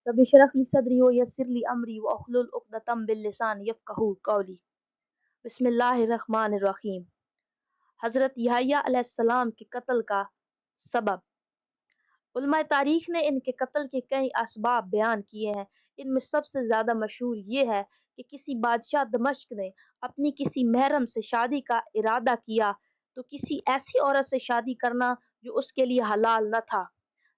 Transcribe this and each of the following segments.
Rabbi इश्रह ली सदरी व यस्सिर ली अमरी वहलुल उक़दतम मिन लिसानी यफ़क़हू क़ौली। बिस्मिल्लाहिर्रहमानिर्रहीम। हज़रत यहया अलैहिस्सलाम के कत्ल का सबब। उलमाए तारीख ने इनके कत्ल के कई असबाब बयान किए हैं। इनमें सबसे ज़्यादा मशहूर ये है कि किसी बादशाह दमिश्क ने अपनी किसी महरम से शादी का इरादा किया तो किसी ऐसी औरत से शादी करना जो उसके लिए हलाल न था,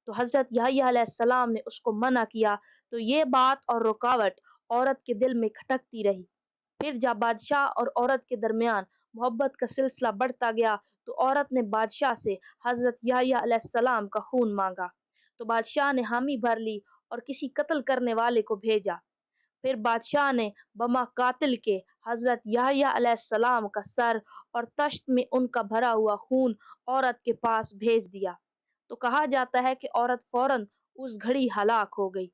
तो हज़रत यहया अलैहिस्सलाम ने उसको मना किया। तो ये बात और रुकावट औरत के दिल में खटकती रही। फिर जब बादशाह और औरत के दरमियान मोहब्बत का सिलसिला बढ़ता गया तो औरत ने बादशाह से हज़रत यहया अलैहिस्सलाम का खून मांगा। तो बादशाह ने हामी भर ली और किसी कत्ल करने वाले को भेजा। फिर बादशाह ने बमा कातिल के हज़रत यहया अलैहिस्सलाम का सर और तश्त में उनका भरा हुआ खून औरत के पास भेज दिया। तो कहा जाता है कि औरत फौरन उस घड़ी हलाक हो गई।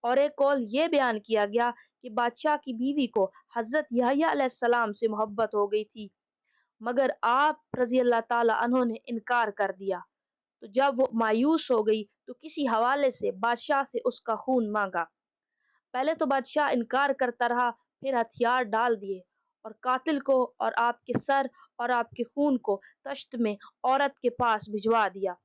और एक कौल ये बयान किया गया कि बादशाह की बीवी को हज़रत यहया अलैहिस्सलाम से मोहब्बत हो गई थी, मगर आप रज़ी अल्लाह ताला अन्हों ने इनकार कर दिया। तो जब वो मायूस हो गई तो किसी हवाले से बादशाह से उसका खून मांगा। पहले तो बादशाह इनकार करता रहा, फिर हथियार डाल दिए और कातिल को और आपके सर और आपके खून को तश्त में औरत के पास भिजवा दिया।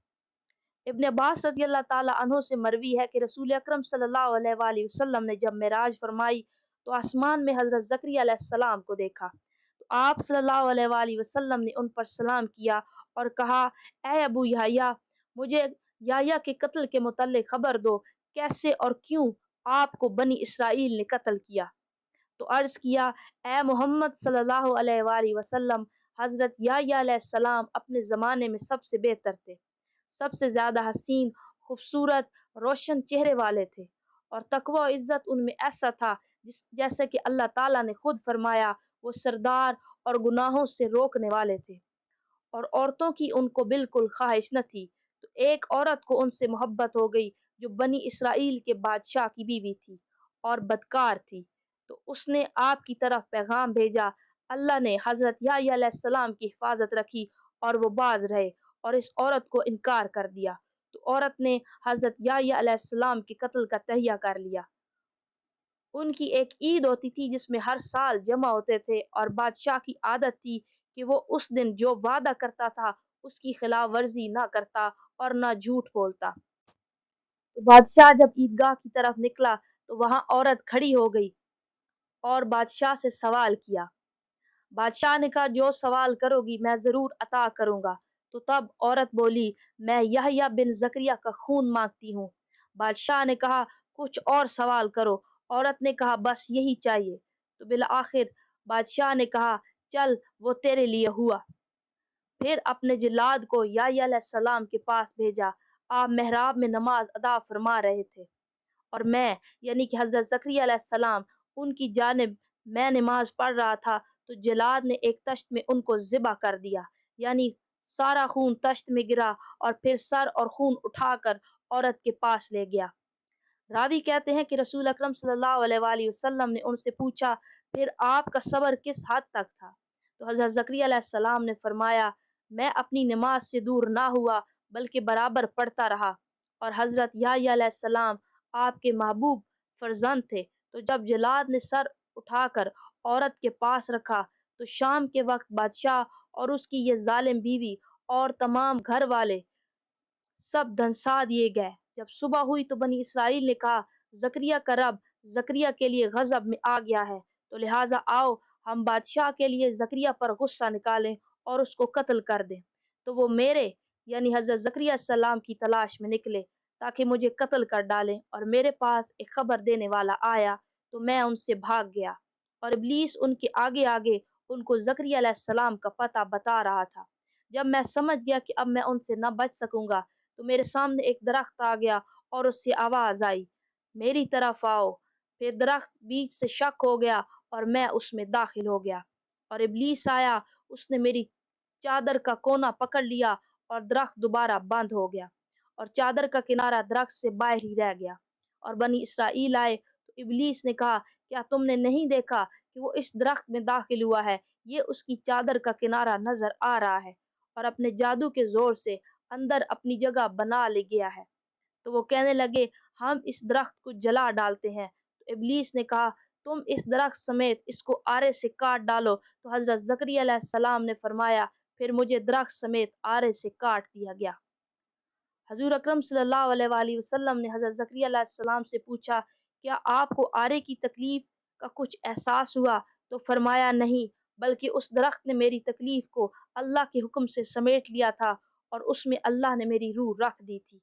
इब्न अब्बास रज़ी अल्लाह ताला अन्हो से मरवी है कि रसूल अकरम सल्लल्लाहु अलैहि वसल्लम ने जब मेराज फरमाई तो आसमान में हज़रत ज़करिया अलैहिस्सलाम को देखा। तो आप सल्लल्लाहु अलैहि वसल्लम ने उन पर सलाम किया और कहा, ए अबू यहया, मुझे यहया के कत्ल के मुतल्लिक़ खबर दो, कैसे और क्यों आपको बनी इसराइल ने कत्ल किया। तो अर्ज़ किया, ए मोहम्मद सल्लल्लाहु अलैहि वसल्लम, हज़रत यहया अलैहिस्सलाम अपने ज़माने में सबसे बेहतर थे, सबसे ज़्यादा हसीन, खूबसूरत, रोशन चेहरे वाले थे और तकवा और इज़्ज़त उनमें ऐसा था जैसे कि अल्लाह ताला ने खुद फरमाया, वो सरदार और गुनाहों से रोकने वाले थे और औरतों की उनको बिल्कुल ख्वाहिश न थी। तो एक औरत को उनसे मोहब्बत हो गई जो बनी इसराइल के बादशाह की बीवी थी और बदकार थी। तो उसने आपकी तरफ पैगाम भेजा। अल्लाह ने हज़रत यहया अलैहिस्सलाम की हिफाजत रखी और वो बाज रहे और इस औरत को इनकार कर दिया। तो औरत ने हज़रत यहया अलैहिस्सलाम के कत्ल का तहिया कर लिया। उनकी एक ईद होती थी जिसमें हर साल जमा होते थे और बादशाह की आदत थी कि वो उस दिन जो वादा करता था उसकी खिलाफ वर्जी ना करता और ना झूठ बोलता। तो बादशाह जब ईदगाह की तरफ निकला तो वहां औरत खड़ी हो गई और बादशाह से सवाल किया। बादशाह ने कहा, जो सवाल करोगी मैं जरूर अता करूंगा। तो तब औरत बोली, मैं यहया बिन जकरिया का खून मांगती हूँ। बादशाह ने कहा, कुछ और सवाल करो। औरत ने कहा, बस यही चाहिए। तो बिल आखिर बादशाह ने कहा, चल वो तेरे लिए हुआ। फिर अपने जिल्लाद को यहया अलैहिस्सलाम के पास भेजा। आप मेहराब में नमाज अदा फरमा रहे थे और मैं यानी कि हज़रत ज़करिया अलैहिस्सलाम उनकी जानिब मैं नमाज पढ़ रहा था। तो जलाद ने एक तश्त में उनको ज़िबा कर दिया, यानी सारा खून तश्त में गिरा और फिर सर और खून उठाकर औरत के पास ले गया। रावी कहते हैं कि रसूल अकरम सल्लल्लाहु अलैहि वसल्लम ने उनसे पूछा, फिर आपका सब्र किस हद तक था? तो हज़रत ज़करिया अलैहिस्सलाम ने फरमाया, मैं अपनी नमाज से दूर ना हुआ बल्कि बराबर पढ़ता रहा और हज़रत यहया अलैहिस्सलाम आपके महबूब फरजंद थे। तो जब जलाद ने सर उठाकर औरत के पास रखा तो शाम के वक्त बादशाह और उसकी ये जालिम बीवी और तमाम घर वाले सब धंसा दिए गए। जब सुबह हुई तो बनी इसराइल ने कहा, जकरिया का रब जकरिया के लिए गजब में आ गया है, तो लिहाजा आओ हम बादशाह के लिए जकरिया पर गुस्सा निकालें और उसको कत्ल कर दें। तो वो मेरे यानी हजरत जकरिया सलाम की तलाश में निकले ताकि मुझे कत्ल कर डालें और मेरे पास एक खबर देने वाला आया तो मैं उनसे भाग गया और इब्लीस उनके आगे आगे उनको जकरिया अलैहिस्सलाम का पता बता रहा था। जब मैं समझ गया कि अब मैं उनसे न बच सकूंगा तो मेरे सामने एक दरख्त आ गया और उससे आवाज आई, मेरी तरफ आओ। फिर दरख्त बीच से शक हो गया और मैं उसमें दाखिल हो गया और इब्लीस आया, उसने मेरी चादर का कोना पकड़ लिया और दरख्त दोबारा बंद हो गया और चादर का किनारा दरख्त से बाहर ही रह गया। और बनी इसराइल आए तो इब्लीस ने कहा, क्या तुमने नहीं देखा कि वो इस दरख्त में दाखिल हुआ है? ये उसकी चादर का किनारा नजर आ रहा है और अपने जादू के जोर से अंदर अपनी जगह बना ले गया है। तो वो कहने लगे, ہم اس درخت کو جلا ڈالتے ہیں۔ تو ابلیس نے کہا تم اس درخت سمیت اس کو آرے سے کاٹ ڈالو۔ تو حضرت زکریا علیہ السلام نے فرمایا پھر مجھے درخت سمیت آرے سے کاٹ دیا گیا۔ حضور اکرم صلی اللہ علیہ وآلہ وسلم نے حضرت زکریا علیہ السلام سے پوچھا کیا آپ کو آرے کی تکلیف کا کچھ احساس ہوا؟ تو فرمایا نہیں، بلکہ اس درخت نے میری تکلیف کو اللہ کے حکم سے سمیٹ لیا تھا اور اس میں اللہ نے میری روح رکھ دی تھی۔